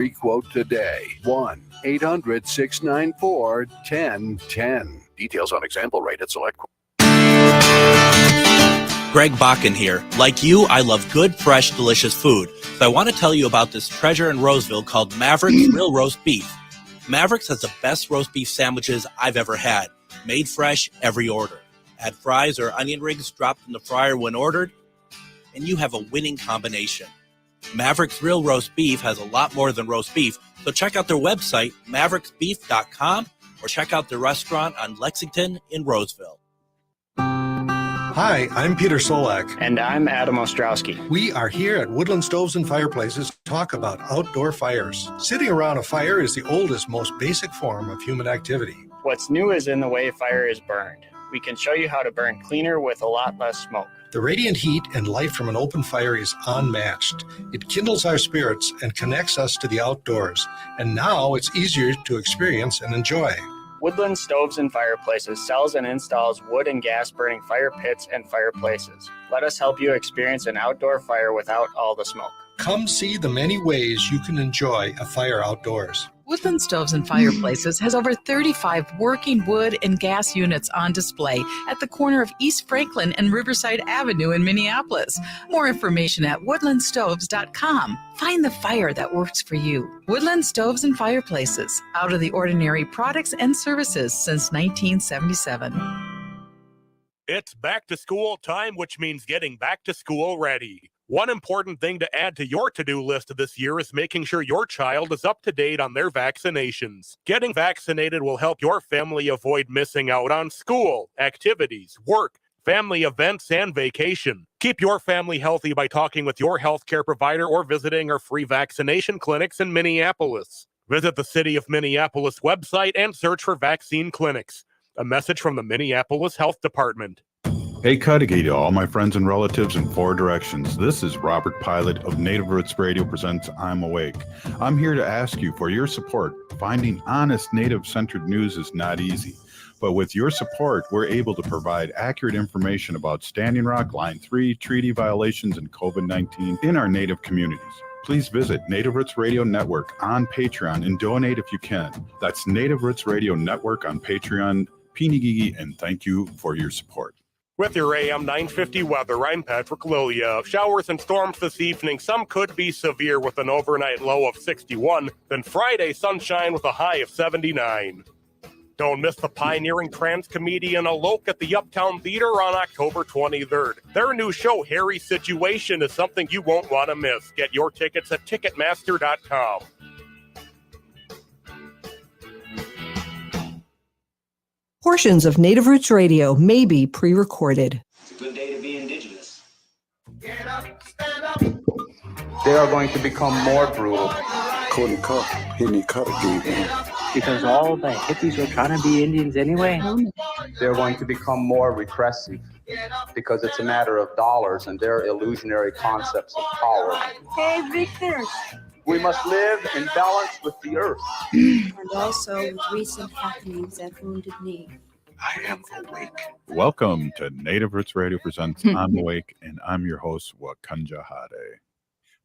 Free quote today. 1-800-694-1010. Details on example rate at select. Greg Bakken here. Like you, I love good, fresh, delicious food. So I want to tell you about this treasure in Roseville called Maverick's Real Roast Beef. Maverick's has the best roast beef sandwiches I've ever had. Made fresh every order. Add fries or onion rings dropped in the fryer when ordered, and you have a winning combination. Maverick's Real Roast Beef has a lot more than roast beef, so check out their website, mavericksbeef.com, or check out their restaurant on Lexington in Roseville. Hi, I'm Peter Solak. And I'm Adam Ostrowski. We are here at Woodland Stoves and Fireplaces to talk about outdoor fires. Sitting around a fire is the oldest, most basic form of human activity. What's new is in the way fire is burned. We can show you how to burn cleaner with a lot less smoke. The radiant heat and light from an open fire is unmatched. It kindles our spirits and connects us to the outdoors. And now it's easier to experience and enjoy. Woodland Stoves and Fireplaces sells and installs wood and gas burning fire pits and fireplaces. Let us help you experience an outdoor fire without all the smoke. Come see the many ways you can enjoy a fire outdoors. Woodland Stoves and Fireplaces has over 35 working wood and gas units on display at the corner of East Franklin and Riverside Avenue in Minneapolis. More information at woodlandstoves.com. Find the fire that works for you. Woodland Stoves and Fireplaces. Out of the ordinary products and services since 1977. It's back to school time, which means getting back to school ready. One important thing to add to your to-do list this year is making sure your child is up to date on their vaccinations. Getting vaccinated will help your family avoid missing out on school, activities, work, family events, and vacation. Keep your family healthy by talking with your healthcare provider or visiting our free vaccination clinics in Minneapolis. Visit the City of Minneapolis website and search for vaccine clinics. A message from the Minneapolis Health Department. Hey, Cudahy to all my friends and relatives in four directions. This is Robert Pilot of Native Roots Radio presents I'm Awake. I'm here to ask you for your support. Finding honest Native-centered news is not easy, but with your support, we're able to provide accurate information about Standing Rock, Line 3, treaty violations, and COVID-19 in our Native communities. Please visit Native Roots Radio Network on Patreon and donate if you can. That's Native Roots Radio Network on Patreon. Pinigigi, and thank you for your support. With your AM 950 weather, I'm Patrick Lilia. Showers and storms this evening. Some could be severe with an overnight low of 61. Then Friday, sunshine with a high of 79. Don't miss the pioneering trans comedian Alok at the Uptown Theater on October 23rd. Their new show, Harry Situation, is something you won't want to miss. Get your tickets at Ticketmaster.com. Portions of Native Roots Radio may be pre-recorded. It's a good day to be indigenous. Get up, stand up. They are going to become more brutal. Because all the hippies were trying to be Indians anyway. They're going to become more repressive because it's a matter of dollars and their illusionary concepts of power. Hey, Victor. We must live in balance with the earth. And also with recent happenings at Wounded Knee. I am awake. Welcome to Native Roots Radio presents I'm Awake, and I'm your host, Wakanja Hade.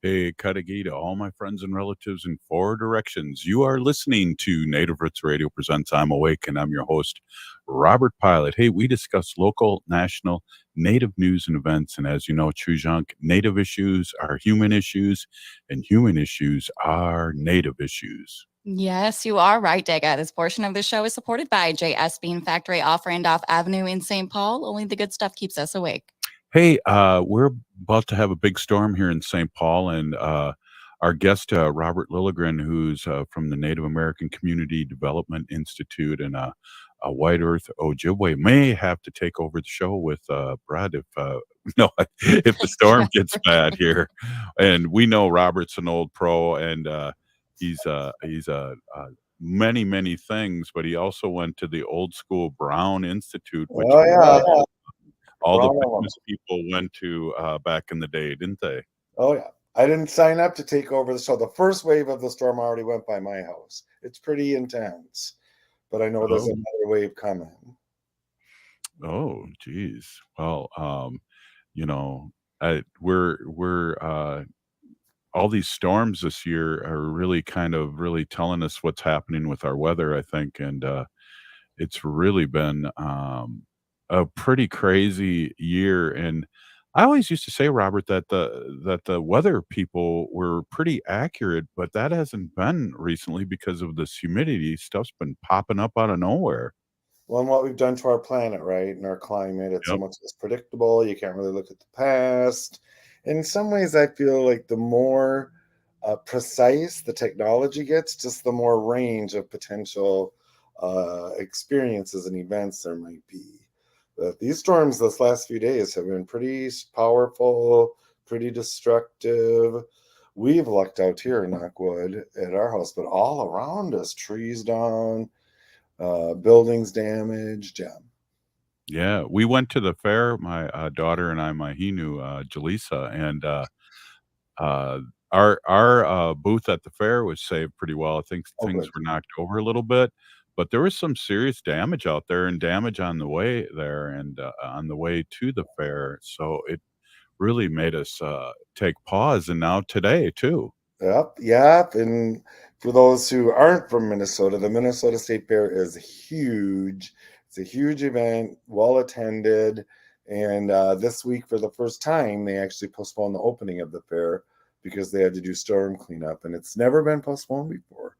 Hey, Cudahy to all my friends and relatives in four directions. You are listening to Native Roots Radio presents I'm Awake, and I'm your host, Robert Pilot. Hey, we discuss local, national, Native news and events, and as you know, Chujunk, Native issues are human issues, and human issues are Native issues. Yes, you are right, Dega. This portion of the show is supported by JS Bean Factory off Randolph Avenue in St. Paul. Only the good stuff keeps us awake. Hey, we're about to have a big storm here in St. Paul, and our guest, Robert Lilligren, who's from the Native American Community Development Institute and a White Earth Ojibwe, may have to take over the show with Brad if if the storm gets bad here. And we know Robert's an old pro, and he's many things, but he also went to the old school Brown Institute, which all the famous people went to back in the day, didn't they? Oh, yeah. I didn't sign up to take over the show. The first wave of the storm already went by my house. It's pretty intense, but I know there's another wave coming. Oh, geez. Well, we're all these storms this year are really kind of really telling us what's happening with our weather, I think, and it's really been a pretty crazy year. And I always used to say, Robert, that the weather people were pretty accurate, but that hasn't been recently because of this humidity. Stuff's been popping up out of nowhere. Well, and what we've done to our planet, right, and our climate, it's so Yep. much less predictable. You can't really look at the past. In some ways, I feel like the more precise the technology gets, just the more range of potential experiences and events there might be. But these storms this last few days have been pretty powerful, pretty destructive. We've lucked out here in Knockwood at our house, but all around us, trees down, buildings damaged. Yeah. Yeah, we went to the fair, my daughter and I, my Hinu, Jaleesa, and uh, our booth at the fair was saved pretty well. I think Oh, things good. were knocked over a little bit, but there was some serious damage out there and damage on the way there and on the way to the fair. So it really made us take pause. And now today too. Yep, yep. And for those who aren't from Minnesota, the Minnesota State Fair is huge. It's a huge event, well attended. And this week, for the first time, they actually postponed the opening of the fair because they had to do storm cleanup. And it's never been postponed before.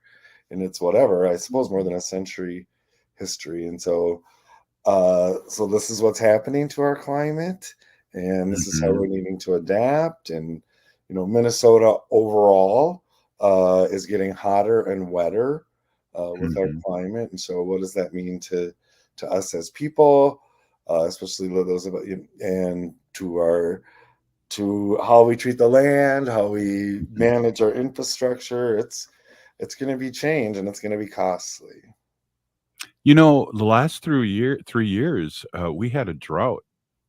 And it's whatever, I suppose, more than a century history. And so this is what's happening to our climate, and this is how Mhm. we're needing to adapt. And Minnesota overall is getting hotter and wetter with our Mhm. climate. And so, what does that mean to us as people, especially those about you, and to how we treat the land, how we Mhm. manage our infrastructure? It's going to be change, and it's going to be costly. The last 3 years, we had a drought,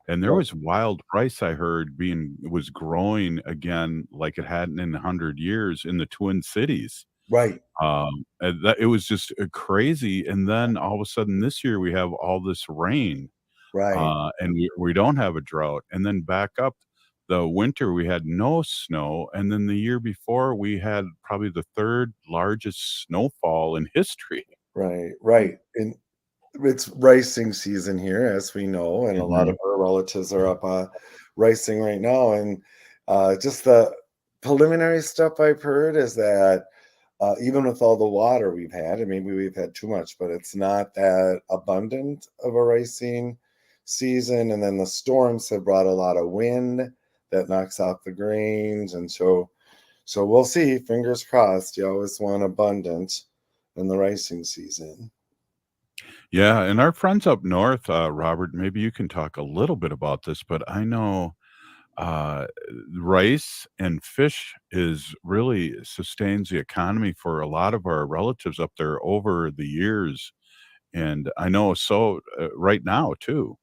and there Right, was wild rice I heard was growing again like it hadn't in 100 years in the Twin Cities. right, And that it was just, crazy, and then all of a sudden this year we have all this rain, right. and we don't have a drought, and then back up the winter, we had no snow, and then the year before, we had probably the 3rd largest snowfall in history. Right, right. And it's ricing season here, as we know, and a lot of Mhm. our relatives are up ricing right now. And just the preliminary stuff I've heard is that even with all the water we've had, and maybe we've had too much, but it's not that abundant of a ricing season. And then the storms have brought a lot of wind that knocks off the grains, and so we'll see. Fingers crossed. You always want abundant in the ricing season. Yeah, and our friends up north, Robert, maybe you can talk a little bit about this, but I know uh, rice and fish is really sustains the economy for a lot of our relatives up there over the years, and I know so right now too.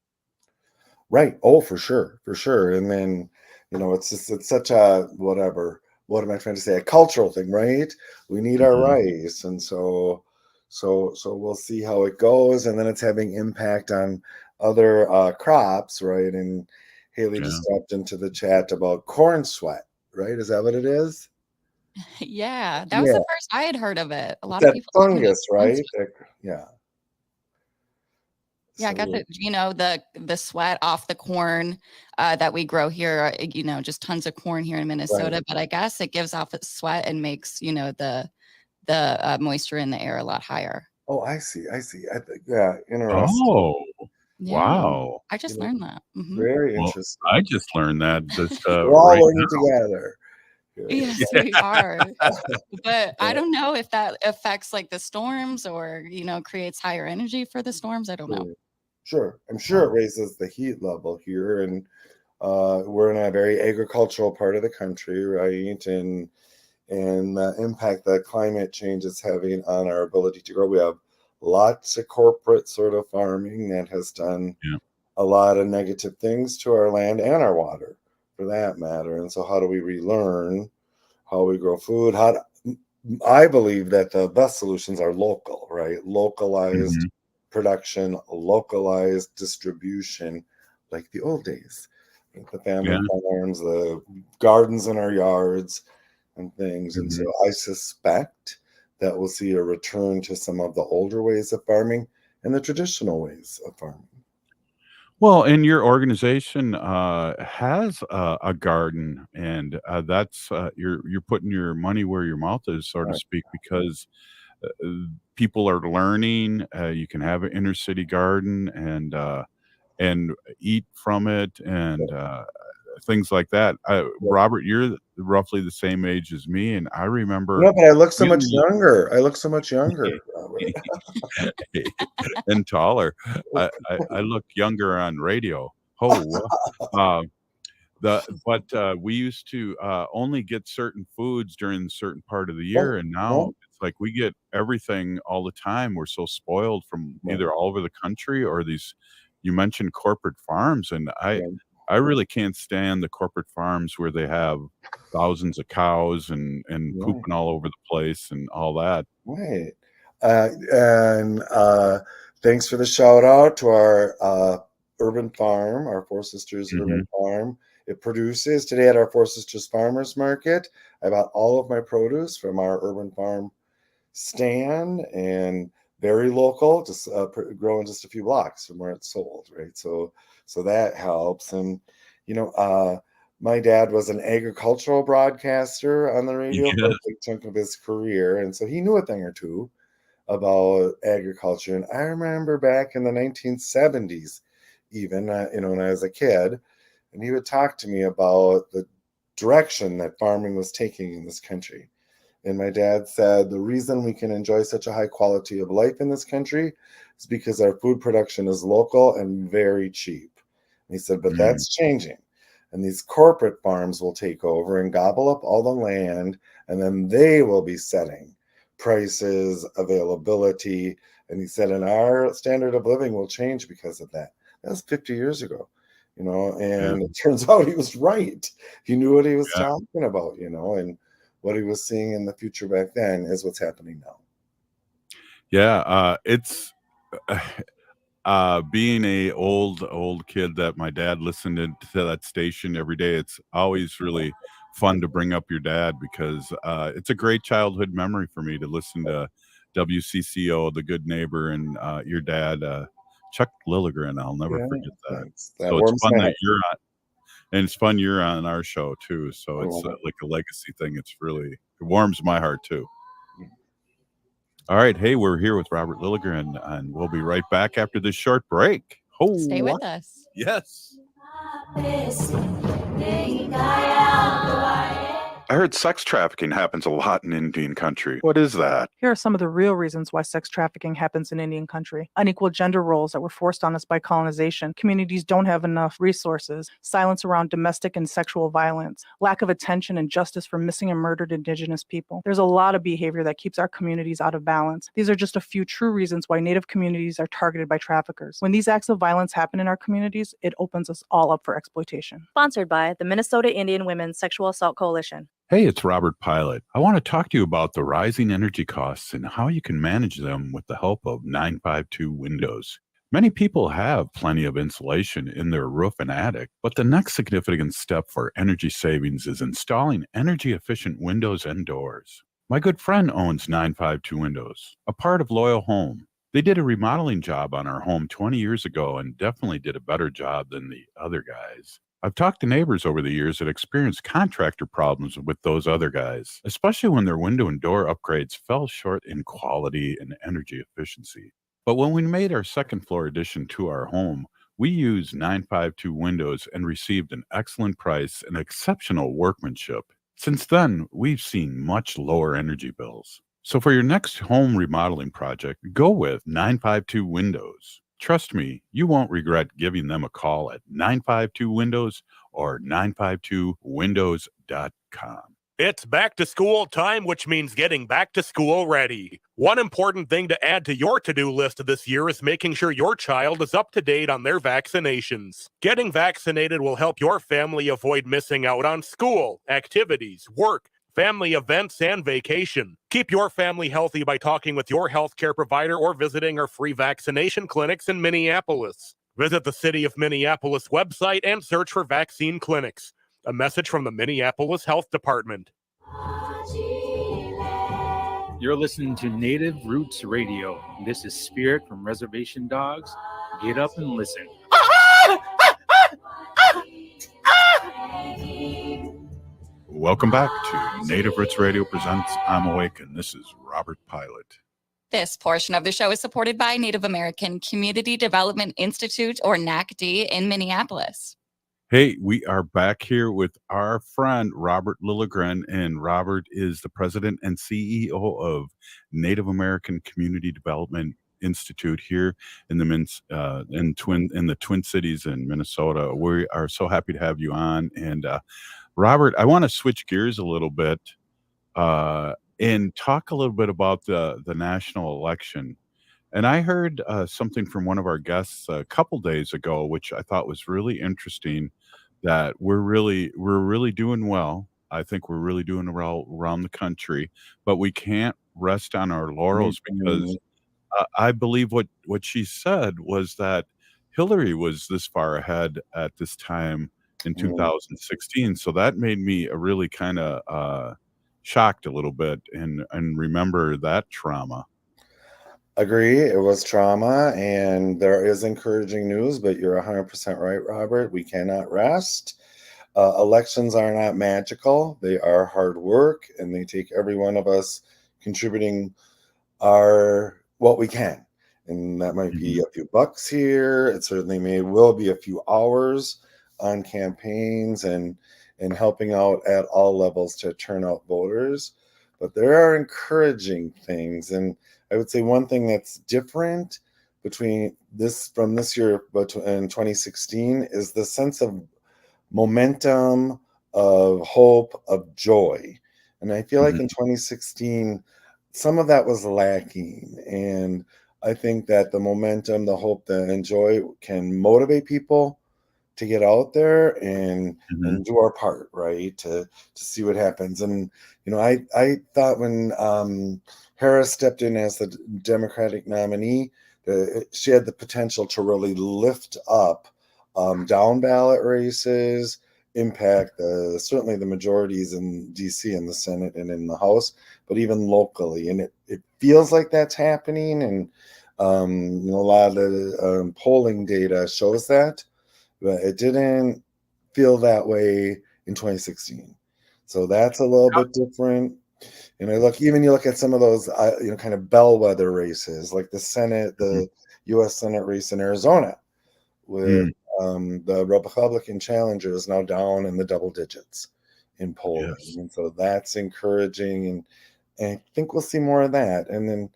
Right. Oh, for sure, for sure. And then, it's such a whatever. What am I trying to say? A cultural thing, right? We need our Mhm. rice, and so we'll see how it goes. And then it's having impact on other crops, right? And Haley just Yeah. stepped into the chat about corn sweat, right? Is that what it is? Yeah, that was Yeah, the first I had heard of it. A it's lot of that people tell me it's fungus, corn right? sweat. Yeah. Yeah, I guess So the sweat off the corn that we grow here, just tons of corn here in right. Minnesota. But I guess it gives off its sweat and makes the moisture in the air a lot higher. Oh, I see. I see. I think, yeah, interesting. Oh, Yeah, wow. I You just know, learned that. very Well, interesting. I just learned that just We're all right learning now. together. Here. Yes, we are. But I Yeah, don't know if that affects like the storms or, creates higher energy for the storms. I don't know. sure. Sure. I'm sure it Wow. raises the heat level here. And we're in a very agricultural part of the country, right? And the impact that climate change is having on our ability to grow. We have lots of corporate sort of farming that has done Yeah. a lot of negative things to our land and our water, for that matter. And so, how do we relearn how we grow food? I believe that the best solutions are local, right? Localized Mhm. production, localized distribution, like the old days, like the family Yeah. farms, the gardens in our yards. and things. And so I suspect that we'll see a return to some of the older ways of farming and the traditional ways of farming. Well, and your organization has a garden, and that's you're putting your money where your mouth is, so to speak, because people are learning. You can have an inner city garden and eat from it, and things like that. Robert, you're roughly the same age as me, and I remember. No, but I look so much younger. I look so much younger, and taller. I look younger on radio. We used to only get certain foods during a certain part of the year, and now it's like we get everything all the time. We're so spoiled from either all over the country or these. You mentioned corporate farms, and I really can't stand the corporate farms where they have thousands of cows and pooping all over the place and all that. Right. And thanks for the shout out to our urban farm, our Four Sisters urban farm. It produces today at our Four Sisters Farmers Market. I bought all of my produce from our urban farm stand, and very local, just growing just a few blocks from where it's sold, right? So that helps. And my dad was an agricultural broadcaster on the radio for a big chunk of his career, and so he knew a thing or two about agriculture. And I remember back in the 1970s, even when I was a kid, and he would talk to me about the direction that farming was taking in this country. And my dad said the reason we can enjoy such a high quality of life in this country is because our food production is local and very cheap. And he said, but that's changing. And these corporate farms will take over and gobble up all the land, and then they will be setting prices, availability. And he said, and our standard of living will change because of that. That was 50 years ago, and it turns out he was right. He knew what he was talking about, and what he was seeing in the future back then is what's happening now. Yeah, it's being a old kid that my dad listened to that station every day. It's always really fun to bring up your dad because it's a great childhood memory for me to listen to WCCO, The Good Neighbor, and your dad, Chuck Lilligren. I'll never forget that. So it's fun that you're on, and it's fun you're on our show too. So it's like a legacy thing. It warms my heart too. All right. Hey, we're here with Robert Lilligren, and we'll be right back after this short break. Stay with us. Yes. I heard sex trafficking happens a lot in Indian country. What is that? Here are some of the real reasons why sex trafficking happens in Indian country. Unequal gender roles that were forced on us by colonization. Communities don't have enough resources. Silence around domestic and sexual violence. Lack of attention and justice for missing and murdered Indigenous people. There's a lot of behavior that keeps our communities out of balance. These are just a few true reasons why Native communities are targeted by traffickers. When these acts of violence happen in our communities, it opens us all up for exploitation. Sponsored by the Minnesota Indian Women's Sexual Assault Coalition. Hey, it's Robert Pilot. I want to talk to you about the rising energy costs and how you can manage them with the help of 952 Windows. Many people have plenty of insulation in their roof and attic, but the next significant step for energy savings is installing energy-efficient windows and doors. My good friend owns 952 Windows, a part of Loyal Home. They did a remodeling job on our home 20 years ago and definitely did a better job than the other guys. I've talked to neighbors over the years that experienced contractor problems with those other guys, especially when their window and door upgrades fell short in quality and energy efficiency. But when we made our second floor addition to our home, we used 952 Windows and received an excellent price and exceptional workmanship. Since then, we've seen much lower energy bills. So for your next home remodeling project, go with 952 Windows. Trust me, you won't regret giving them a call at 952 Windows or 952windows.com. It's back to school time, which means getting back to school ready. One important thing to add to your to-do list this year is making sure your child is up to date on their vaccinations. Getting vaccinated will help your family avoid missing out on school, activities, work, family events, and vacation. Keep your family healthy by talking with your healthcare provider or visiting our free vaccination clinics in Minneapolis. Visit the City of Minneapolis website and search for vaccine clinics. A message from the Minneapolis Health Department. You're listening to Native Roots Radio. This is Spirit from Reservation Dogs. Get up and listen. Welcome back to Native Roots Radio presents I'm Awake, and this is Robert Pilot. This portion of the show is supported by Native American Community Development Institute, or NACDI, in Minneapolis. Hey, we are back here with our friend Robert Lilligren, and Robert is the president and CEO of Native American Community Development Institute here in the Twin Cities in Minnesota. We are so happy to have you on. And Robert, I want to switch gears a little bit and talk a little bit about the national election. And I heard something from one of our guests a couple days ago, which I thought was really interesting. That we're really doing well. I think we're really doing well around the country, but we can't rest on our laurels because I believe what she said was that Hillary was this far ahead at this time in 2016. So that made me really kind of shocked a little bit and remember that trauma. Agree. It was trauma, and there is encouraging news, but you're 100% right, Robert. We cannot rest. Elections are not magical. They are hard work, and they take every one of us contributing what we can. And that might be a few bucks here. It certainly will be a few hours on campaigns and helping out at all levels to turn out voters. But there are encouraging things, and I would say one thing that's different from this year in 2016 is the sense of momentum, of hope, of joy. And I feel like in 2016, some of that was lacking. And I think that the momentum, the hope, and joy can motivate people to get out there and do our part, right? To see what happens. And, I thought when Harris stepped in as the Democratic nominee, she had the potential to really lift up down ballot races, impact certainly the majorities in DC, in the Senate and in the House, but even locally. And it feels like that's happening. And a lot of the polling data shows that, but it didn't feel that way in 2016. So that's a little bit different. And you look at some of those, kind of bellwether races, like the Senate, the U.S. Senate race in Arizona, with the Republican challenger is now down in the double digits in polling. Yes. And so that's encouraging. And I think we'll see more of that. And then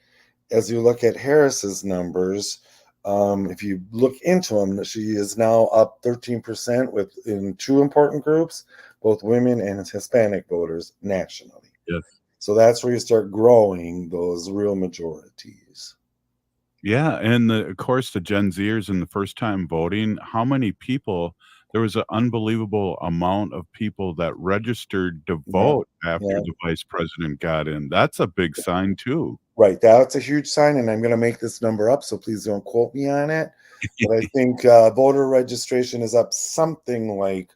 as you look at Harris's numbers, if you look into them, she is now up 13% in two important groups, both women and Hispanic voters nationally. Yes. So that's where you start growing those real majorities. Yeah, and of course, the Gen Zers and the first-time voting, how many people, there was an unbelievable amount of people that registered to vote after the vice president got in. That's a big sign, too. Right, that's a huge sign, and I'm going to make this number up, so please don't quote me on it. But I think voter registration is up something like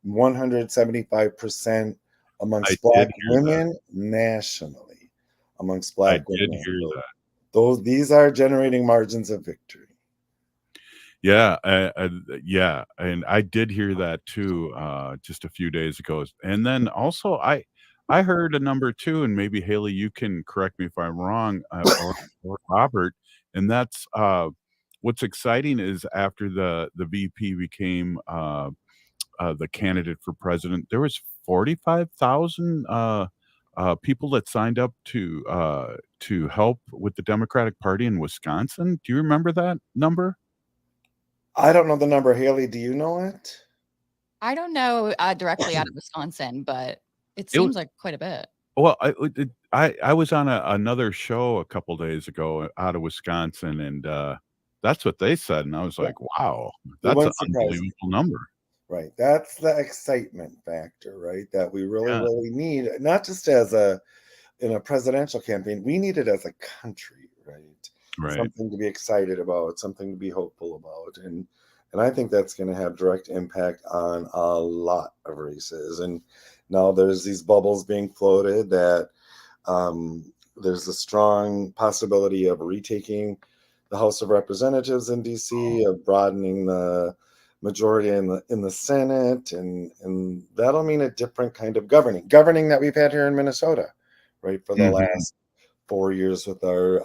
175% amongst Black women nationally, amongst Black women. I did hear that. These are generating margins of victory. Yeah, yeah, and I did hear that too, just a few days ago. And then also, I heard a number too, and maybe Haley, you can correct me if I'm wrong, or Robert. And that's what's exciting is after the VP became the candidate for president, there was 45,000 people that signed up to help with the Democratic Party in Wisconsin. Do you remember that number? I don't know the number. Haley, do you know it? I don't know directly out of Wisconsin, but it seems like quite a bit. Well, I was on another show a couple days ago out of Wisconsin, and that's what they said, and I was like, wow, that's an unbelievable number. Right. That's the excitement factor, right? That we really need, not just in a presidential campaign, we need it as a country, right? Something to be excited about, something to be hopeful about. And I think that's going to have direct impact on a lot of races. And Now there's these bubbles being floated that there's a strong possibility of retaking the House of Representatives in DC, of broadening the majority in the Senate, and that'll mean a different kind of governing that we've had here in Minnesota, right, for the last 4 years with our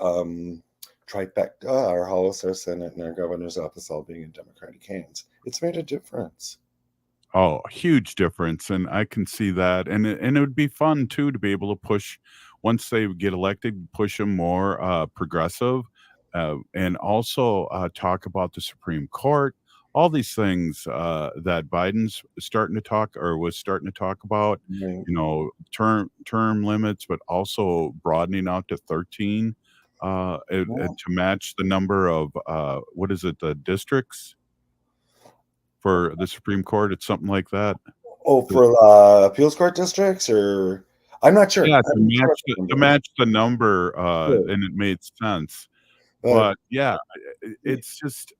trifecta, our House, our Senate, and our governor's office all being in Democratic hands. It's made a difference. Oh, a huge difference, and I can see that, and it would be fun too to be able to push once they get elected, push them more progressive, and also talk about the Supreme Court, all these things that Biden's starting to talk or was starting to talk about, Right. you know, term limits, but also broadening out to 13 to match the number of what is it, the districts for the Supreme Court? It's something like that. Oh, for appeals court districts, or I'm not sure. Yeah, I'm not sure what the to number is. match the number, Sure. and it made sense. But But yeah, it's just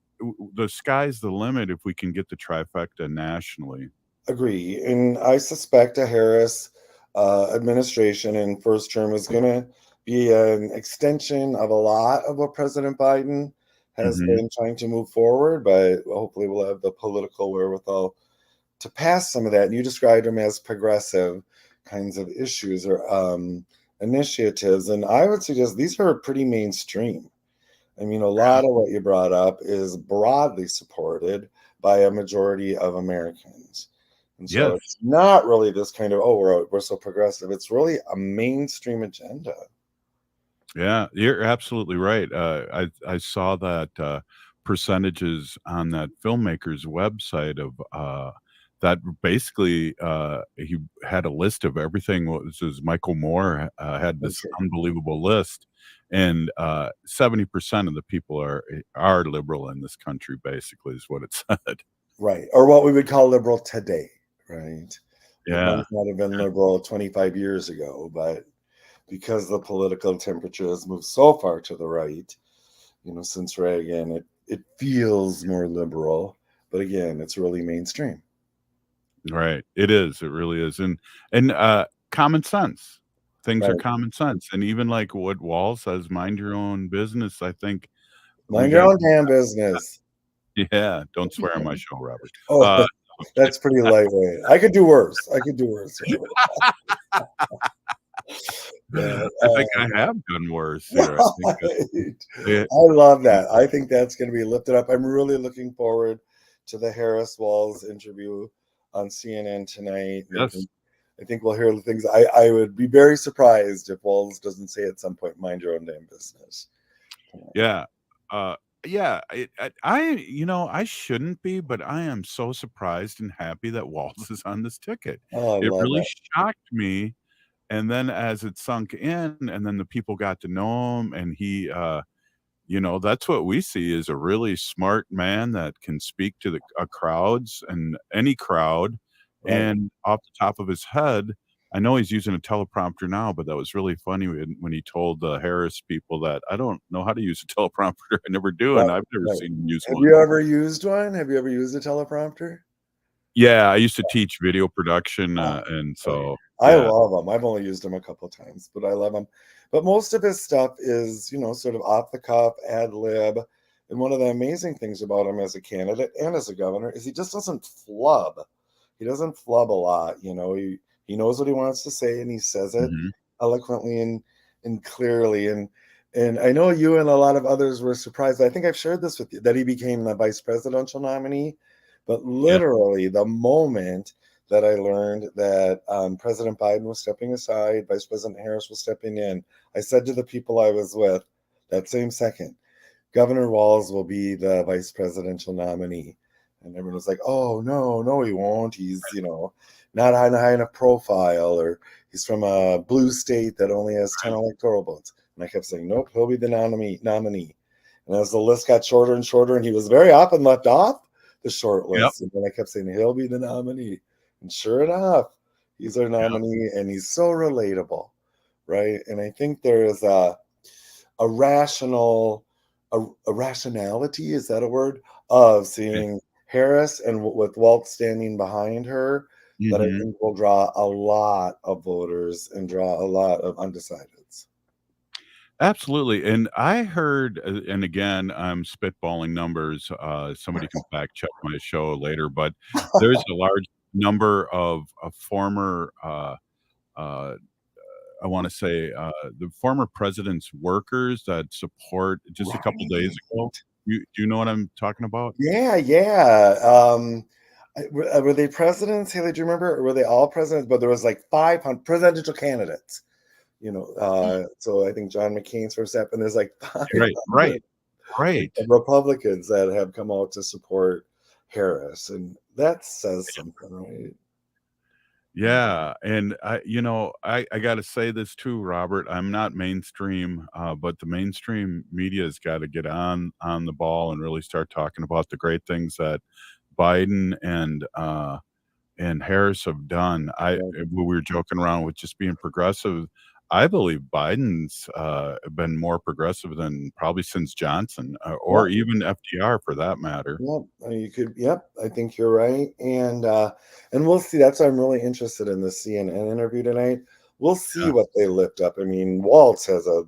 the sky's the limit if we can get the trifecta nationally. agree, and I suspect a Harris administration in first term is going to be an extension of a lot of what President Biden has Mhm. been trying to move forward, but hopefully we'll have the political wherewithal to pass some of that. And you described them as progressive kinds of issues or initiatives, and I would suggest these are pretty mainstream. I mean, a lot of what you brought up is broadly supported by a majority of Americans. And so Yes. it's not really this kind of, oh, we're so progressive. It's really a mainstream agenda. Yeah, you're absolutely right. I saw that percentages on that filmmaker's website of that basically he had a list of everything. What was his Michael Moore had this Okay. unbelievable list, and 70% of the people are liberal in this country. Basically, is what it said. Right. Or what we would call liberal today, right? It Yeah. might not have been liberal 25 years ago, but because the political temperature has moved so far to the right, since Reagan, it feels more liberal. But again, it's really mainstream. Right. It is. It really is. And common sense. Things are Right. common sense. And even like what Wall says, mind your own business. I think we Mind your got own damn business. yeah, don't swear on my show, Robert. Oh, that's pretty lightweight. I could do worse. Yeah, I think I have done worse here. I think I love that. I think that's going to be lifted up. I'm really looking forward to the Harris Walls interview on CNN tonight. Yes. I think we'll hear the things. I would be very surprised if Walls doesn't say at some point, mind your own damn business. Yeah. Yeah, I shouldn't be, but I am so surprised and happy that Walz is on this ticket. Oh, I It love really that. shocked me. And then as it sunk in, and then the people got to know him, and he, that's what we see is a really smart man that can speak to the crowds and any crowd. Right. And off the top of his head, I know he's using a teleprompter now, but that was really funny when he told the Harris people that I don't know how to use a teleprompter. I never do, and Right, I've never right. seen him use Have one. you ever used one? Have you ever used a teleprompter? Yeah, I used to teach video production, and so I yeah. love him. I've only used him a couple of times, but I love him. But most of his stuff is, sort of off the cuff, ad lib. And one of the amazing things about him as a candidate and as a governor is he just doesn't flub. He doesn't flub a lot. He knows what he wants to say, and he says it Mhm. eloquently and clearly. And I know you and a lot of others were surprised. I think I've shared this with you that he became the vice presidential nominee. But literally, the moment that I learned that President Biden was stepping aside, Vice President Harris was stepping in, I said to the people I was with that same second, Governor Walz will be the vice presidential nominee. And everyone was like, oh, no, he won't. He's, not high enough profile, or he's from a blue state that only has 10 electoral votes. And I kept saying, nope, he'll be the nominee. And as the list got shorter and shorter, and he was very often left off the short list. And then I kept saying, he'll be the nominee. And sure enough, he's our nominee, and he's so relatable, right? And I think there is a rationality, is that a word, of seeing Harris and with Walt standing behind her, that I Mhm. think will draw a lot of voters and draw a lot of undecideds. Absolutely. And I heard, and again, I'm spitballing numbers. Somebody can fact check my show later, but there's a large number of former, uh, I want to say, the former president's workers that support just a couple days ago. Do you know what I'm talking about? Yeah, yeah. Were they presidents, Haley? Do you remember? Or were they all presidents? But there was like 500 presidential candidates. So I think John McCain's first step, and there's like 500 Right. Republicans that have come out to support Harris, and that says something, right? Yeah, and I got to say this too, Robert. I'm not mainstream, but the mainstream media has got to get on the ball and really start talking about the great things that Biden and Harris have done. We were joking around with just being progressive. I believe Biden's been more progressive than probably since Johnson, or even FDR for that matter. Yep, you could. Yep, I think you're right, and we'll see. That's why I'm really interested in the CNN interview tonight. We'll see what they lift up. I mean, Waltz has a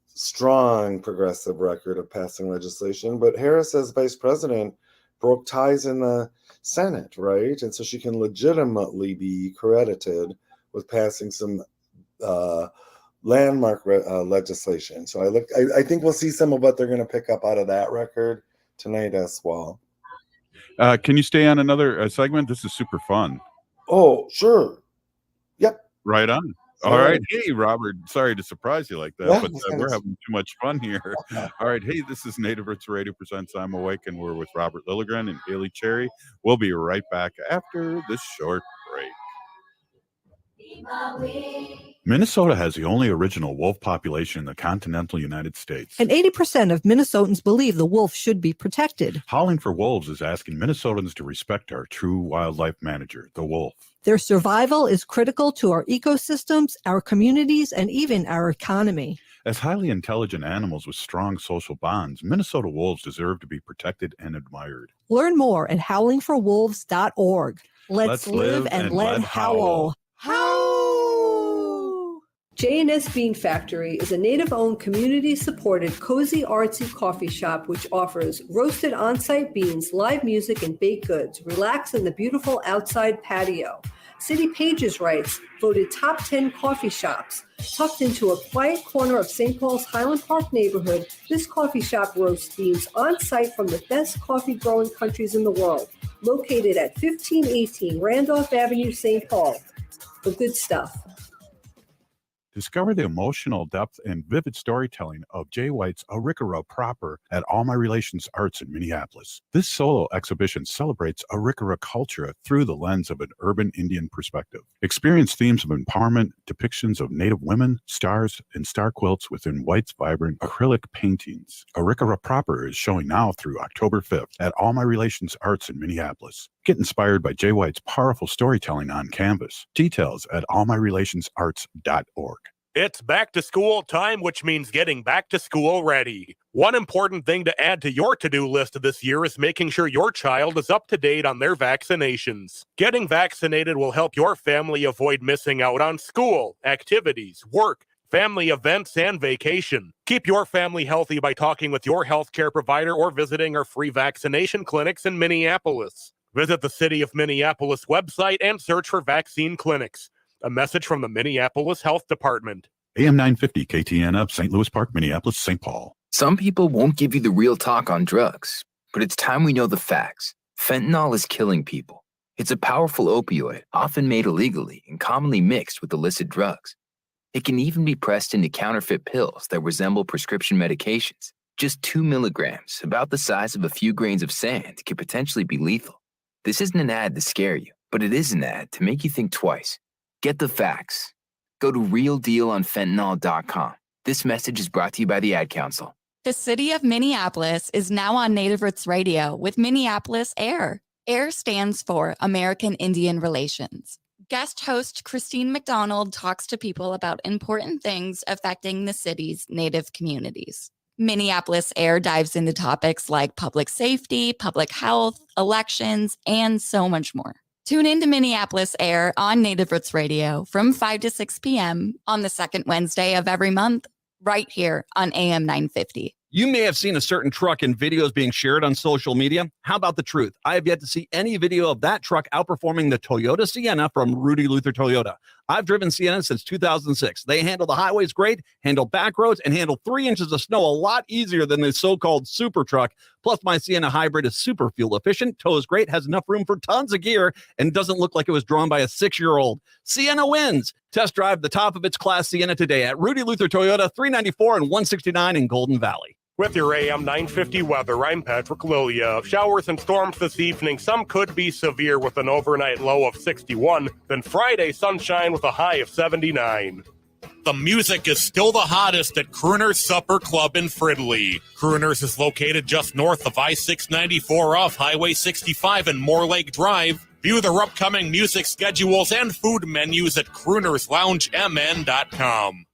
strong progressive record of passing legislation, but Harris, as vice president, broke ties in the Senate, right? And so she can legitimately be credited with passing some landmark legislation. So I think we'll see some of what they're going to pick up out of that record tonight as well. Can you stay on another segment? This is super fun. Oh, sure. Yep. Right on. All right. Hey, Robert. Sorry to surprise you like that, Yeah, but we're having too much fun here. All right. Hey, this is Native Roots Radio presents I'm Awake, and we're with Robert Lilligren and Haley Cherry. We'll be right back after this short break. Minnesota has the only original wolf population in the continental United States. And 80% of Minnesotans believe the wolf should be protected. Howling for Wolves is asking Minnesotans to respect our true wildlife manager, the wolf. Their survival is critical to our ecosystems, our communities, and even our economy. As highly intelligent animals with strong social bonds, Minnesota wolves deserve to be protected and admired. Learn more at howlingforwolves.org. Let's live and let howl. J&S Bean Factory is a Native-owned, community-supported, cozy, artsy coffee shop which offers roasted on-site beans, live music, and baked goods. Relax in the beautiful outside patio. City Pages writes, voted top 10 coffee shops. Tucked into a quiet corner of St. Paul's Highland Park neighborhood, this coffee shop roasts beans on-site from the best coffee-growing countries in the world. Located at 1518 Randolph Avenue, St. Paul. The good stuff. Discover the emotional depth and vivid storytelling of Jay White's Arikara Proper at All My Relations Arts in Minneapolis. This solo exhibition celebrates Arikara culture through the lens of an urban Indian perspective. Experience themes of empowerment, depictions of Native women, stars, and star quilts within White's vibrant acrylic paintings. Arikara Proper is showing now through October 5th at All My Relations Arts in Minneapolis. Get inspired by Jay White's powerful storytelling on canvas. Details at allmyrelationsarts.org. It's back to school time, which means getting back to school ready. One important thing to add to your to-do list this year is making sure your child is up to date on their vaccinations. Getting vaccinated will help your family avoid missing out on school, activities, work, family events, and vacation. Keep your family healthy by talking with your healthcare provider or visiting our free vaccination clinics in Minneapolis. Visit the City of Minneapolis website and search for vaccine clinics. A message from the Minneapolis Health Department. AM 950 KTNF, St. Louis Park, Minneapolis, St. Paul. Some people won't give you the real talk on drugs, but it's time we know the facts. Fentanyl is killing people. It's a powerful opioid, often made illegally and commonly mixed with illicit drugs. It can even be pressed into counterfeit pills that resemble prescription medications. Just 2 milligrams, about the size of a few grains of sand, could potentially be lethal. This isn't an ad to scare you, but it is an ad to make you think twice. Get the facts. Go to realdealonfentanyl.com. This message is brought to you by the Ad Council. The city of Minneapolis is now on Native Roots Radio with Minneapolis AIR. AIR stands for American Indian Relations. Guest host Christine McDonald talks to people about important things affecting the city's Native communities. Minneapolis AIR dives into topics like public safety, public health, elections, and so much more. Tune in to Minneapolis Air on Native Roots Radio from 5 to 6 p.m. on the second Wednesday of every month, right here on AM 950. You may have seen a certain truck in videos being shared on social media. How about the truth? I have yet to see any video of that truck outperforming the Toyota Sienna from Rudy Luther Toyota. I've driven Sienna since 2006. They handle the highways great, handle back roads, and handle 3 inches of snow a lot easier than the so-called super truck. Plus, my Sienna hybrid is super fuel efficient, tows great, has enough room for tons of gear, and doesn't look like it was drawn by a 6-year-old. Sienna wins. Test drive the top of its class Sienna today at Rudy Luther Toyota, 394 and 169 in Golden Valley. With your AM 950 weather, I'm Patrick Lilia. Showers and storms this evening. Some could be severe with an overnight low of 61. Then Friday, sunshine with a high of 79. The music is still the hottest at Crooner's Supper Club in Fridley. Crooner's is located just north of I-694 off Highway 65 and Moore Lake Drive. View their upcoming music schedules and food menus at croonersloungemn.com.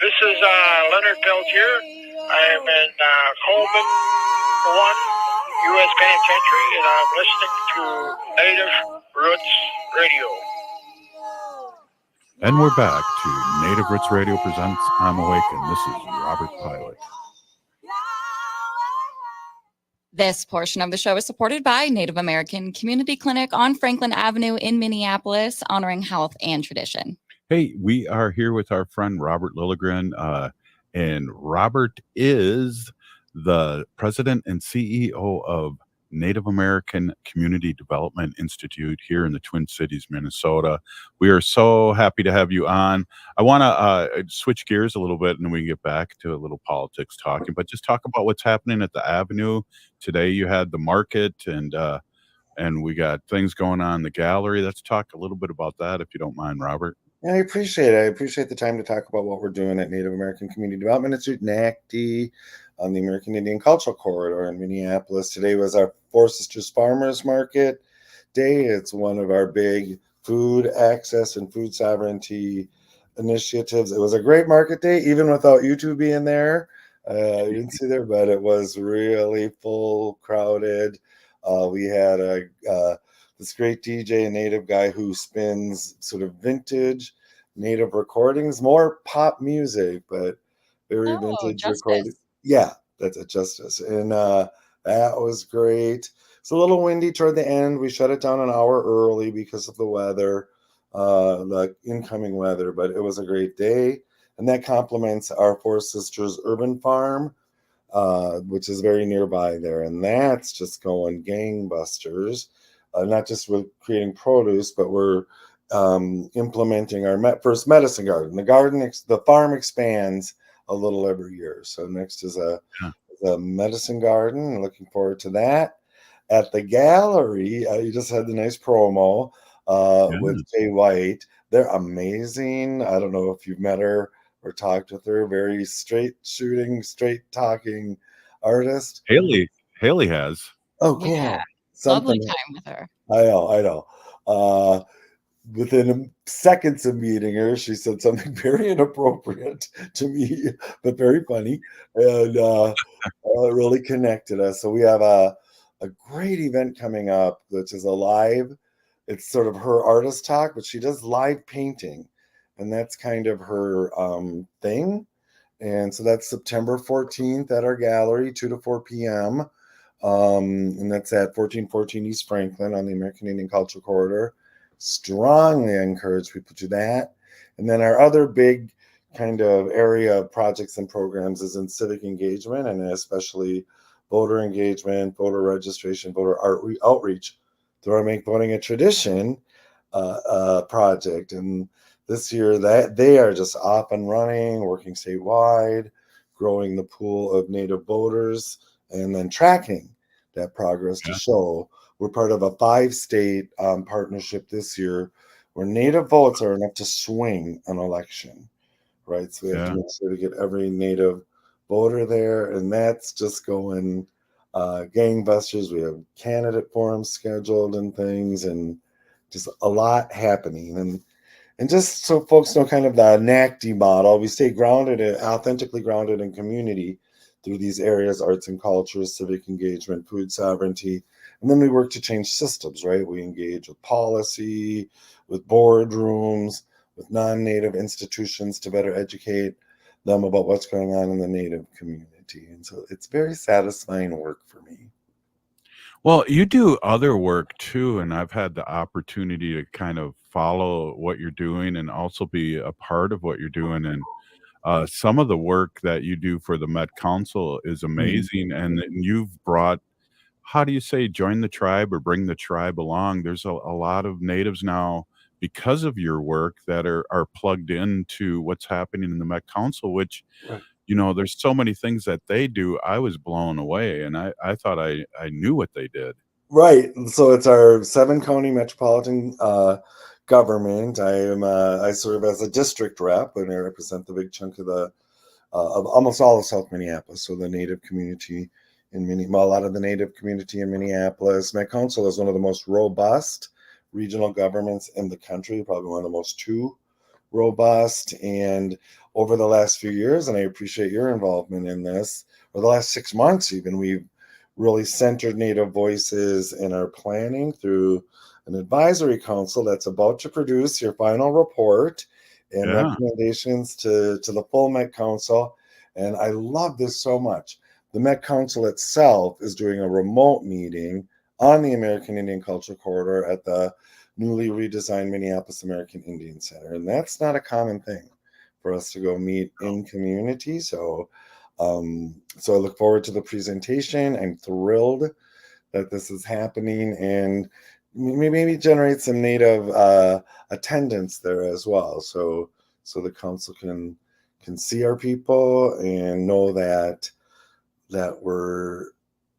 This is Leonard Peltier. I am in Coleman 1 U.S. Penitentiary, and I'm listening to Native Roots Radio. And we're back to Native Roots Radio presents I'm Awakened. This is Robert Pilot. This portion of the show is supported by Native American Community Clinic on Franklin Avenue in Minneapolis, honoring health and tradition. Hey, we are here with our friend Robert Lilligren, and Robert is the president and CEO of Native American Community Development Institute here in the Twin Cities, Minnesota. We are so happy to have you on. I want to switch gears a little bit, and then we can get back to a little politics talking, but just talk about what's happening at the Avenue. Today you had the market, and we got things going on in the gallery. Let's talk a little bit about that, if you don't mind, Robert. Yeah, I appreciate it. I appreciate the time to talk about what we're doing at Native American Community Development Institute, NACDI, on the American Indian Cultural Corridor in Minneapolis. Today was our Four Sisters Farmers Market Day. It's one of our big food access and food sovereignty initiatives. It was a great market day, even without you two being there. I didn't see there, but it was really full, crowded. We had this great DJ, a Native guy who spins sort of vintage Native recordings, more pop music, but very vintage recordings. Yeah, that's a Justice. And that was great. It's a little windy toward the end. We shut it down an hour early because of the weather, the incoming weather, but it was a great day. And that complements our Four Sisters Urban Farm, which is very nearby there. And that's just going gangbusters. Not just with creating produce, but we're implementing our first medicine garden. The farm expands a little every year. So next is a medicine garden. Looking forward to that. At the gallery, you just had the nice promo with Jay White. They're amazing. I don't know if you've met her or talked with her. Very straight shooting, straight talking artist. Haley has. Oh, cool. Yeah. Something. Lovely time with her. I know. Within seconds of meeting her, she said something very inappropriate to me, but very funny, and really connected us. So we have a great event coming up, which is it's sort of her artist talk, but she does live painting, and that's kind of her thing. And so that's September 14th at our gallery, 2 to 4 p.m. And that's at 1414 East Franklin on the American Indian Cultural Corridor. Strongly encourage people to do that. And then our other big kind of area of projects and programs is in civic engagement, and especially voter engagement, voter registration, voter outreach through our Make Voting a Tradition project. And this year that they are just up and running, working statewide, growing the pool of Native voters, and then tracking that progress to show we're part of a 5-state partnership this year where Native votes are enough to swing an election, right? So we have to make sure to get every Native voter there, and that's just going gangbusters. We have candidate forums scheduled and things, and just a lot happening. And just so folks know kind of the NACDI model, we stay authentically grounded in community through these areas: arts and culture, civic engagement, food sovereignty. And then we work to change systems, right? We engage with policy, with boardrooms, with non-Native institutions to better educate them about what's going on in the Native community. And so it's very satisfying work for me. Well, you do other work too, and I've had the opportunity to kind of follow what you're doing and also be a part of what you're doing. And some of the work that you do for the Met Council is amazing. And then you've brought, how do you say, join the tribe or bring the tribe along? There's a lot of natives now because of your work that are plugged into what's happening in the Met Council, which, Right. there's so many things that they do. I was blown away, and I thought I knew what they did. Right. So it's our 7-county metropolitan government. I serve as a district rep, and I represent the big chunk of of almost all of South Minneapolis. So the Native community in a lot of the Native community in Minneapolis. Met Council is one of the most robust regional governments in the country, probably one of the most robust. And over the last few years, and I appreciate your involvement in this, or the last 6 months even, we've really centered Native voices in our planning through an advisory council that's about to produce your final report and recommendations to the full Met Council. And I love this so much. The Met Council itself is doing a remote meeting on the American Indian Cultural Corridor at the newly redesigned Minneapolis American Indian Center. And that's not a common thing for us to go meet in community. So I look forward to the presentation. I'm thrilled that this is happening, and maybe generate some Native attendance there as well. So the council can see our people and know that we're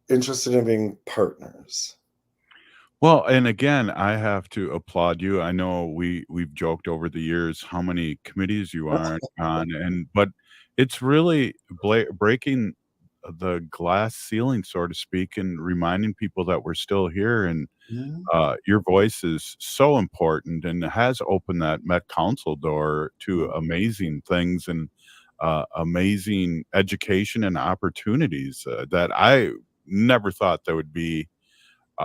interested in being partners. Well, and again, I have to applaud you. I know we've joked over the years how many committees you are on, but it's really breaking the glass ceiling, so to speak, and reminding people that we're still here. And your voice is so important, and it has opened that Met Council door to amazing things and amazing education and opportunities that I never thought there would be.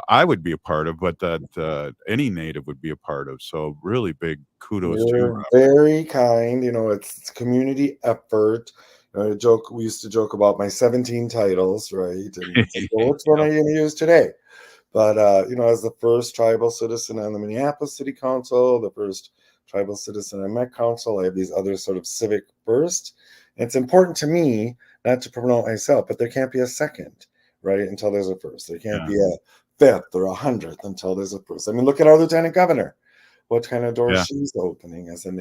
I would be a part of, but that any Native would be a part of. So really big kudos to you, You're Robert. very kind. It's community effort. We used to joke about my 17 titles, right? And it's like, well, which one are you going to use today? But as the first tribal citizen on the Minneapolis City Council, the first tribal citizen on Met Council, I have these other sort of civic firsts. And it's important to me not to promote myself, but there can't be a second, right? Until there's a first. There can't be a 5th or 100th until there's a first. I mean, look at our lieutenant governor. What kind of doors she's opening as a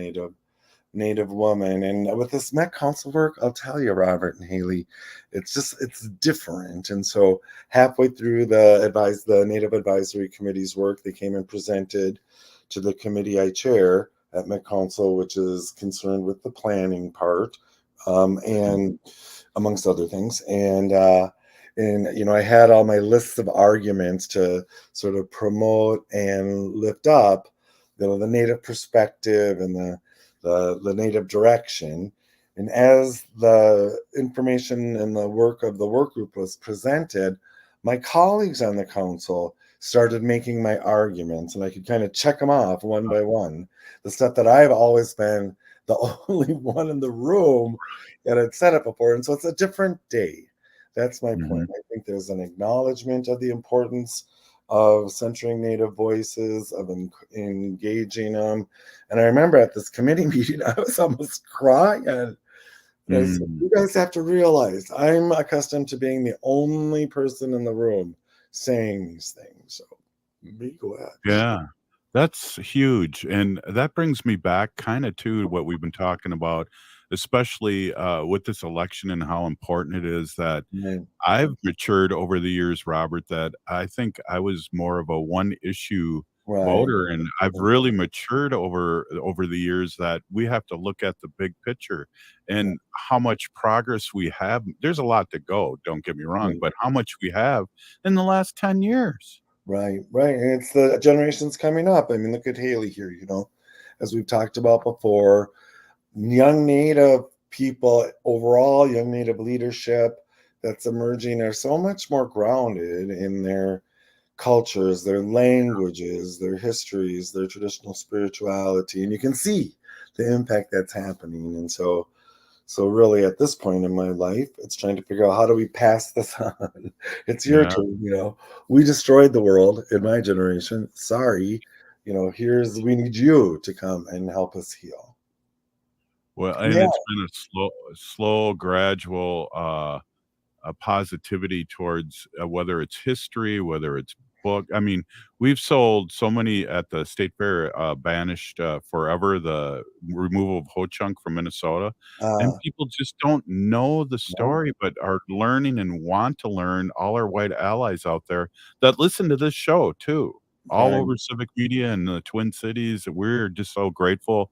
Native woman. And with this Met Council work, I'll tell you, Robert and Haley, it's different. And so halfway through the Native Advisory Committee's work, they came and presented to the committee I chair at Met Council, which is concerned with the planning part, and amongst other things. And I had all my lists of arguments to sort of promote and lift up, the Native perspective and the Native direction. And as the information and the work of the work group was presented, my colleagues on the council started making my arguments, and I could kind of check them off one by one. The stuff that I've always been the only one in the room that had said it before. And so it's a different day. That's my point. I think there's an acknowledgement of the importance of centering Native voices, of engaging them. And I remember at this committee meeting, I was almost crying. And I said, you guys have to realize I'm accustomed to being the only person in the room saying these things. So go ahead. Yeah, that's huge. And that brings me back kind of to what we've been talking about, especially with this election and how important it is that I've matured over the years, Robert, that I think I was more of a one issue voter. And I've really matured over the years that we have to look at the big picture and how much progress we have. There's a lot to go, don't get me wrong, but how much we have in the last 10 years. Right. And it's the generations coming up. I mean, look at Haley here, as we've talked about before, young Native people overall, young Native leadership, that's emerging are so much more grounded in their cultures, their languages, their histories, their traditional spirituality, and you can see the impact that's happening. And so really at this point in my life, it's trying to figure out, how do we pass this on? It's your turn, we destroyed the world in my generation. Sorry, we need you to come and help us heal. Well, and Yeah. it's been a slow, gradual a positivity towards whether it's history, whether it's book. I mean, we've sold so many at the state fair, banished forever the removal of ho chunk from Minnesota, and people just don't know the story, but are learning and want to learn. All our white allies out there that listen to this show too, all over civic media in the Twin Cities. We're just so grateful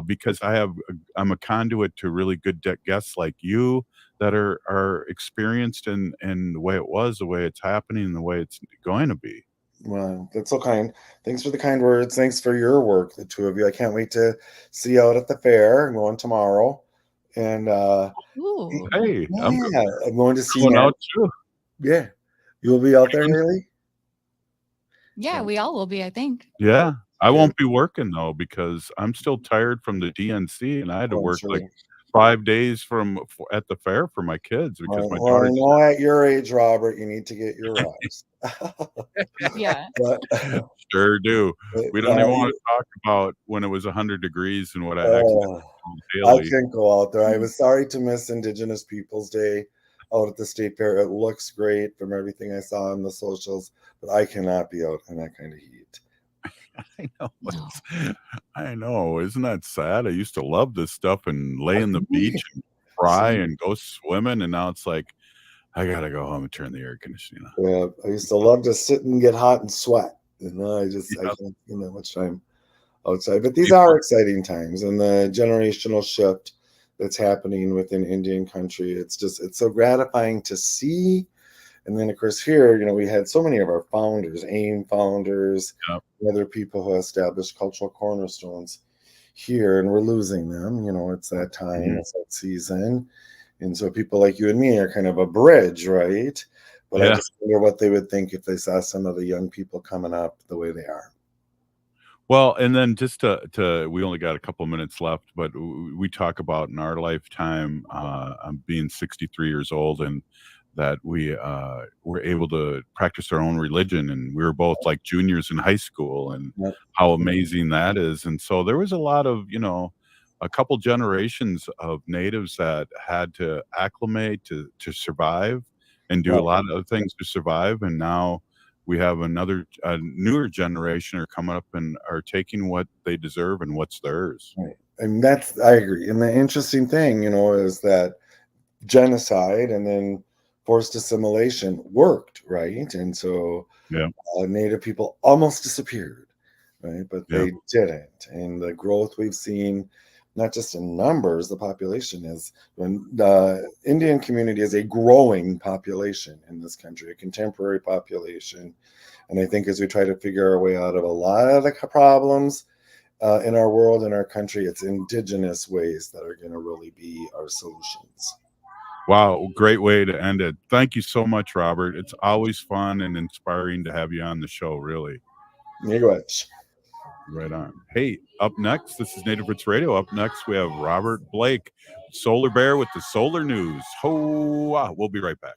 because I'm a conduit to really good guests like you that are experienced in the way it was, the way it's happening, and the way it's going to be. Well, that's so kind. Thanks for the kind words. Thanks for your work, the two of you. I can't wait to see you out at the fair. I'm going tomorrow. And Hey, I'm going to see going Nat. out too. Yeah. You'll be out there, Haley? Yeah, we all will be, I think. Yeah. I won't be working though because I'm still tired from the DNC, and I had to work like 5 days at the fair for my kids because my Well, I daughter. know at your age, Robert, you need to get your rest. Yeah. Sure do. We don't even want to talk about when it was 100 degrees and what I accidentally told Haley. I can't go out there. I was sorry to miss Indigenous Peoples Day out at the state fair. It looks great from everything I saw on the socials, but I cannot be out in that kind of heat. I know. I know. Isn't that sad? I used to love this stuff and lay in the beach and cry and go swimming, and now it's like I gotta go home and turn the air conditioning on. Yeah, I used to love to sit and get hot and sweat. I can't spend that much time outside. But these are exciting times, and the generational shift that's happening within Indian country. It's so gratifying to see. And then, of course, here, we had so many of our founders, AIM founders, other people who established cultural cornerstones here, and we're losing them. It's that time, it's that season. And so people like you and me are kind of a bridge, right? But I just wonder what they would think if they saw some of the young people coming up the way they are. Well, and then just to we only got a couple minutes left, but we talk about in our lifetime, I'm being 63 years old, and that we were able to practice our own religion, and we were both like juniors in high school, and how amazing that is. And so there was a lot of, a couple generations of natives that had to acclimate to survive and do a lot of things to survive. And now we have a newer generation are coming up and are taking what they deserve and what's theirs. Right. And I agree. And the interesting thing, is that genocide and then forced assimilation worked, right? And so Native people almost disappeared, right? But they didn't. And the growth we've seen, not just in numbers, the population is, when the Indian community is a growing population in this country, a contemporary population. And I think as we try to figure our way out of a lot of the problems in our world, in our country, it's indigenous ways that are going to really be our solutions. Wow, great way to end it. Thank you so much, Robert. It's always fun and inspiring to have you on the show, really. Miigwech. Right on. Hey, up next, this is Native Roots Radio. Up next, we have Robert Blake, Solar Bear with the Solar News. Ho! We'll be right back.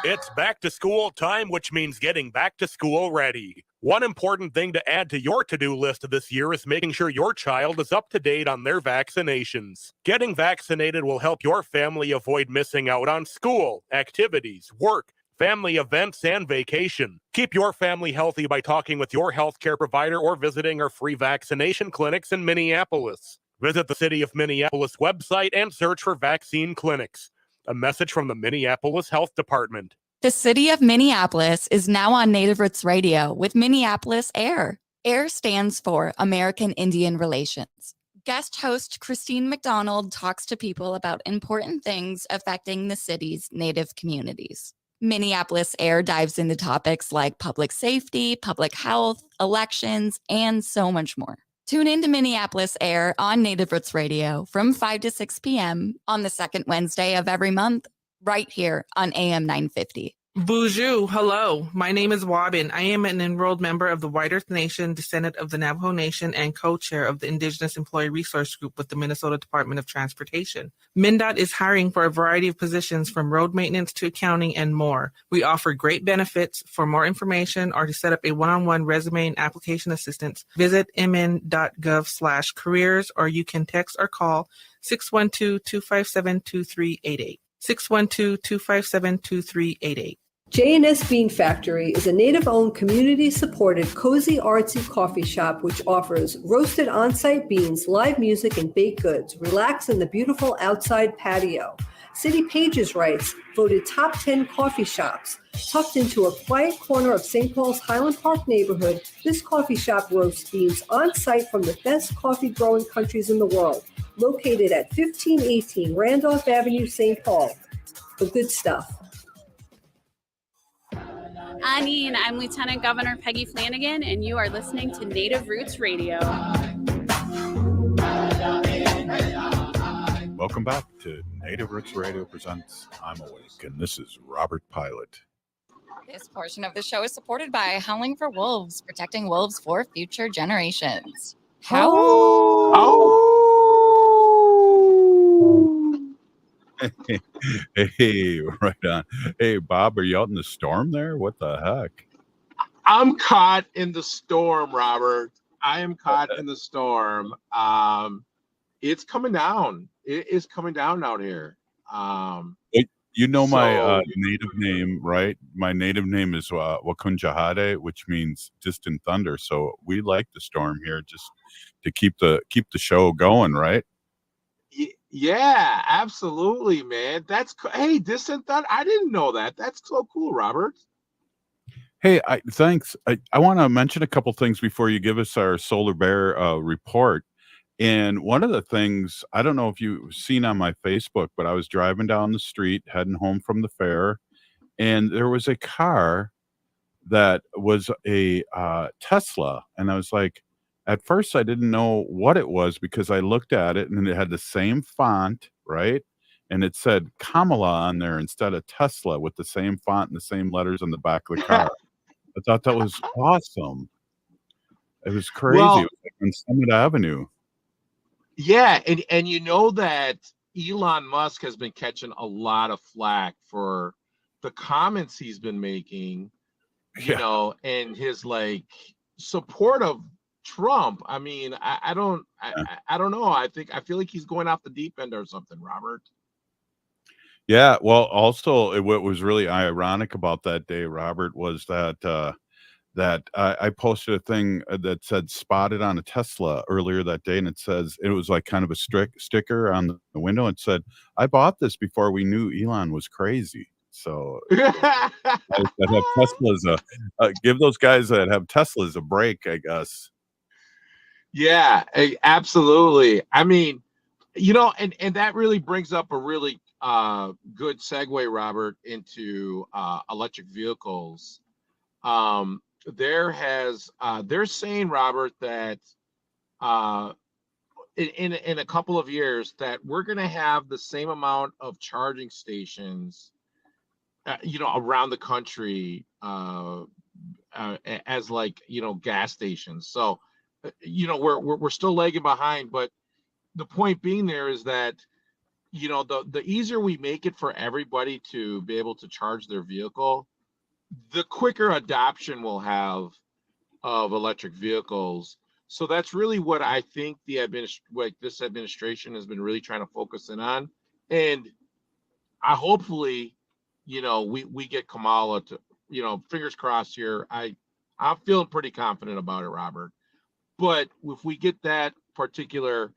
It's back to school time, which means getting back to school ready. One important thing to add to your to-do list this year is making sure your child is up to date on their vaccinations. Getting vaccinated will help your family avoid missing out on school, activities, work, family events, and vacation. Keep your family healthy by talking with your healthcare provider or visiting our free vaccination clinics in Minneapolis. Visit the City of Minneapolis website and search for vaccine clinics. A message from the Minneapolis Health Department. The City of Minneapolis is now on Native Roots Radio with Minneapolis AIR. AIR stands for American Indian Relations. Guest host Christine McDonald talks to people about important things affecting the city's Native communities. Minneapolis AIR dives into topics like public safety, public health, elections, and so much more. Tune in to Minneapolis Air on Native Roots Radio from 5 to 6 p.m. on the second Wednesday of every month, right here on AM 950. Bonjour, hello. My name is Wabin. I am an enrolled member of the White Earth Nation, descendant of the Navajo Nation, and co-chair of the Indigenous Employee Resource Group with the Minnesota Department of Transportation. MnDOT is hiring for a variety of positions from road maintenance to accounting and more. We offer great benefits. For more information or to set up a one-on-one resume and application assistance, visit mn.gov/careers, or you can text or call 612-257-2388. 612-257-2388. J&S Bean Factory is a native-owned, community-supported, cozy, artsy coffee shop which offers roasted on-site beans, live music, and baked goods. Relax in the beautiful outside patio. City Pages writes, voted top 10 coffee shops. Tucked into a quiet corner of St. Paul's Highland Park neighborhood, this coffee shop roasts beans on-site from the best coffee-growing countries in the world. Located at 1518 Randolph Avenue, St. Paul. The good stuff. Annie, and I'm Lieutenant Governor Peggy Flanagan, and you are listening to Native Roots Radio. Welcome back to Native Roots Radio presents I'm Awake, and this is Robert Pilot. This portion of the show is supported by Howling for Wolves, protecting wolves for future generations. Hey, right on. Hey, Bob, are you out in the storm there? What the heck? I'm caught in the storm, Robert. I am caught in the storm. It's coming down. It is coming down out here. You know my native name, right? My native name is Wakunjahade, which means distant thunder. So we like the storm here just to keep the show going, right? Yeah, absolutely, man. Hey, distant thunder. I didn't know that. That's so cool, Robert. Hey, thanks. I want to mention a couple things before you give us our Solar Bear report. And one of the things, I don't know if you've seen on my Facebook, but I was driving down the street heading home from the fair, and there was a car that was a Tesla. And I was like, at first I didn't know what it was because I looked at it and it had the same font, right? And it said Kamala on there instead of Tesla with the same font and the same letters on the back of the car. I thought that was awesome. It was crazy. Well, it was like on Summit Avenue. Yeah, and you know that Elon Musk has been catching a lot of flack for the comments he's been making, you know, and his support of Trump. I mean, I don't know. I feel like he's going off the deep end or something, Robert. Yeah, well, also what was really ironic about that day, Robert, was that I posted a thing that said spotted on a Tesla earlier that day, and it was like kind of a sticker on the window. It said, I bought this before we knew Elon was crazy. So that have Teslas give those guys that have Teslas a break, I guess. Yeah, absolutely. I mean, you know, and that really brings up a really good segue, Robert, into electric vehicles. They're saying, Robert, that in a couple of years that we're going to have the same amount of charging stations, you know, around the country as gas stations. So, you know, we're still lagging behind, but the point being there is that, you know, the easier we make it for everybody to be able to charge their vehicle, the quicker adoption we'll have of electric vehicles. So that's really what I think this administration has been really trying to focus in on. And I hopefully, you know, we get Kamala to, you know, fingers crossed here. I'm feeling pretty confident about it, Robert. But if we get that particular,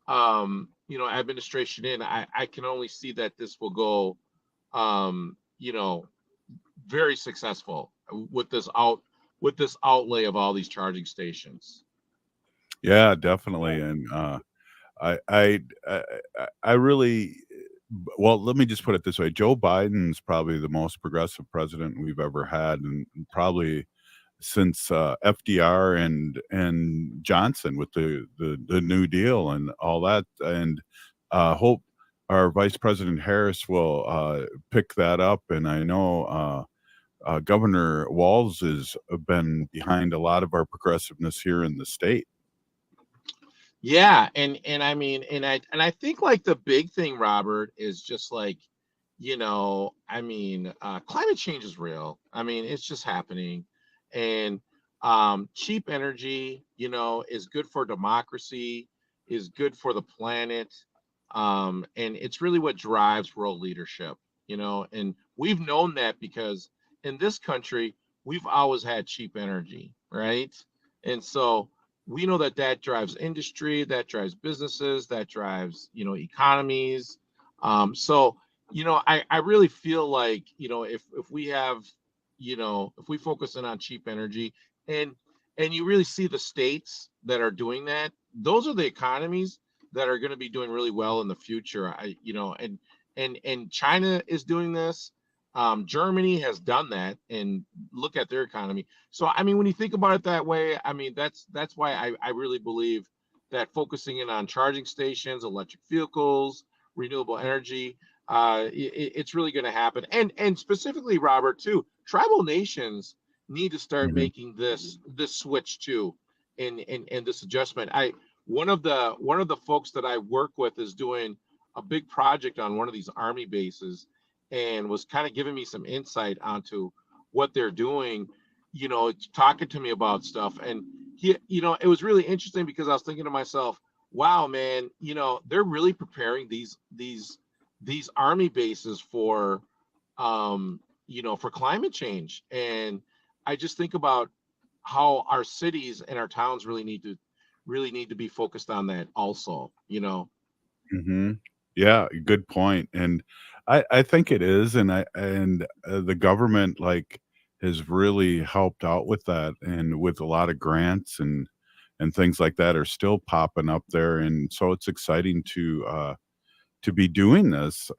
you know, administration in, I can only see that this will go, you know, very successful with this outlay of all these charging stations. Yeah, definitely. And I really, well, let me just put it this way. Joe Biden's probably the most progressive president we've ever had, and probably since FDR and Johnson with the New Deal and all that, and hope our Vice President Harris will pick that up. And I know Governor Walz has been behind a lot of our progressiveness here in the state. Yeah, and I mean, and I think like the big thing, Robert, is just like, climate change is real. I mean, it's just happening, and cheap energy, is good for democracy, is good for the planet, and it's really what drives world leadership. And we've known that because in this country we've always had cheap energy, right? And so we know that drives industry, that drives businesses, that drives economies. So I really feel like if we have if we focus in on cheap energy, and you really see the states that are doing that, those are the economies that are going to be doing really well in the future. And China is doing this. Germany has done that, and look at their economy. So, I mean, when you think about it that way, I mean, that's why I really believe that focusing in on charging stations, electric vehicles, renewable energy, it's really going to happen. And specifically, Robert, too, tribal nations need to start making this switch too, in this adjustment. One of the folks that I work with is doing a big project on one of these army bases, and was kind of giving me some insight onto what they're doing, talking to me about stuff. And it was really interesting because I was thinking to myself, wow, man, they're really preparing these army bases for for climate change. And I just think about how our cities and our towns really need to be focused on that also. Yeah, good point. And I think it is, and the government has really helped out with that, and with a lot of grants and things like that are still popping up there, and so it's exciting to be doing this.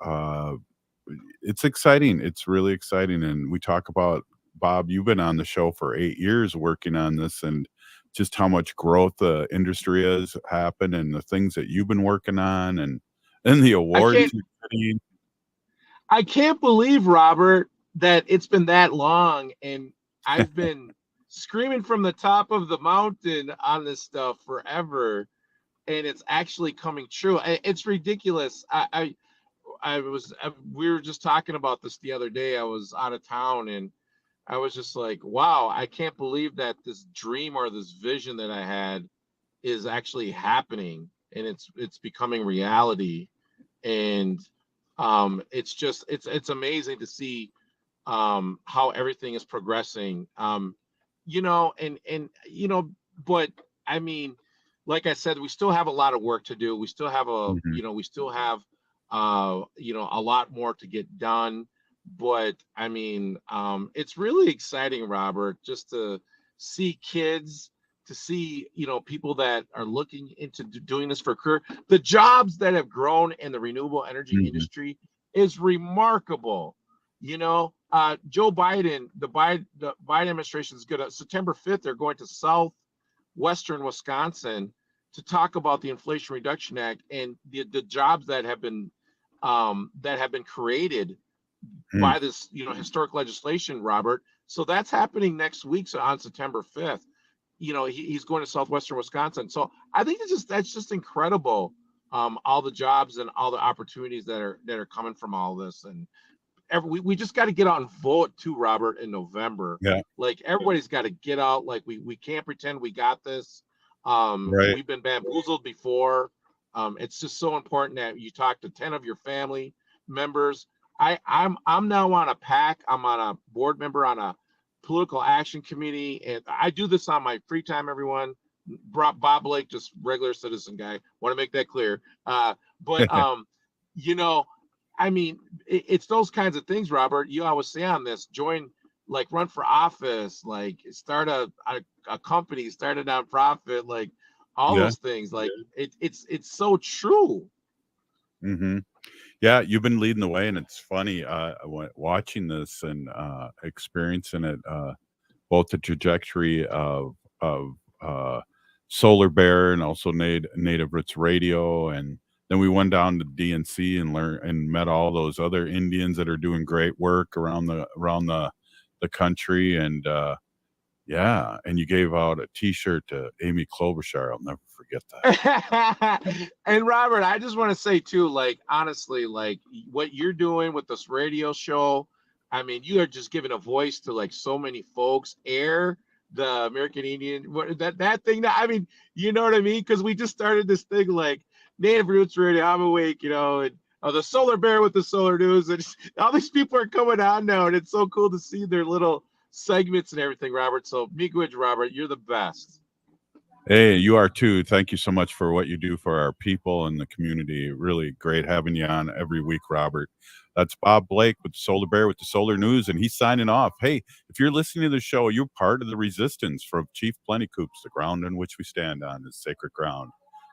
It's exciting. It's really exciting, and we talk about, Bob, you've been on the show for 8 years working on this, and just how much growth the industry has happened, and the things that you've been working on, and the awards you've been. I can't believe, Robert, that it's been that long, and I've been screaming from the top of the mountain on this stuff forever, and it's actually coming true. It's ridiculous. We were just talking about this the other day. I was out of town, and I was just like, wow, I can't believe that this dream or this vision that I had is actually happening, and it's becoming reality. And it's amazing to see how everything is progressing. But I mean, like I said, we still have a lot of work to do. We still have a lot more to get done. But I mean, it's really exciting, Robert, just to see kids, to see people that are looking into doing this for a career. The jobs that have grown in the renewable energy industry is remarkable. Joe Biden, the Biden administration is good. September 5th, they're going to southwestern Wisconsin to talk about the Inflation Reduction Act and the jobs that have been created by this historic legislation, Robert. So that's happening next week, so on September 5th. He's going to southwestern Wisconsin. So I think that's just incredible. All the jobs and all the opportunities that are coming from all this. And we just got to get out and vote too, Robert, in November. Yeah. Like, everybody's got to get out. Like, we can't pretend we got this. Right. We've been bamboozled before. It's just so important that you talk to 10 of your family members. I'm now on a PAC. I'm on a board member on a political action committee, and I do this on my free time, everyone. Bob Blake, just regular citizen guy, want to make that clear. But I mean, it's those kinds of things, Robert. You always say on this, run for office, like start a company, start a nonprofit, like all those things. Like it's so true. Yeah, you've been leading the way, and it's funny watching this and experiencing it both the trajectory of Solar Bear and also Native Roots Radio, and then we went down to DNC and learned and met all those other Indians that are doing great work around the country. And yeah, and you gave out a T-shirt to Amy Klobuchar. I'll never forget that. And Robert, I just want to say too, like, honestly, like what you're doing with this radio show, I mean, you are just giving a voice to like so many folks. Air the American Indian, that thing. I mean, you know what I mean? Because we just started this thing like Native Roots Radio. I'm awake, you know, and the Solar Bear with the Solar News, and all these people are coming on now, and it's so cool to see their little segments and everything, Robert. So miigwech, Robert, you're the best. Hey, you are too. Thank you so much for what you do for our people and the community. Really great having you on every week, Robert. That's Bob Blake with Solar Bear with the Solar News, and he's signing off. Hey, if you're listening to the show, you're part of the resistance from Chief Plentycoops. The ground on which we stand on is sacred ground.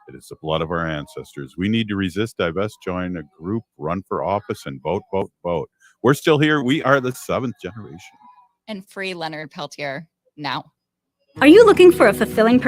It is the blood of our ancestors. We need to resist, divest, join a group, run for office, and vote, vote, vote. We're still here. We are the 7th generation. And free Leonard Peltier now. Are you looking for a fulfilling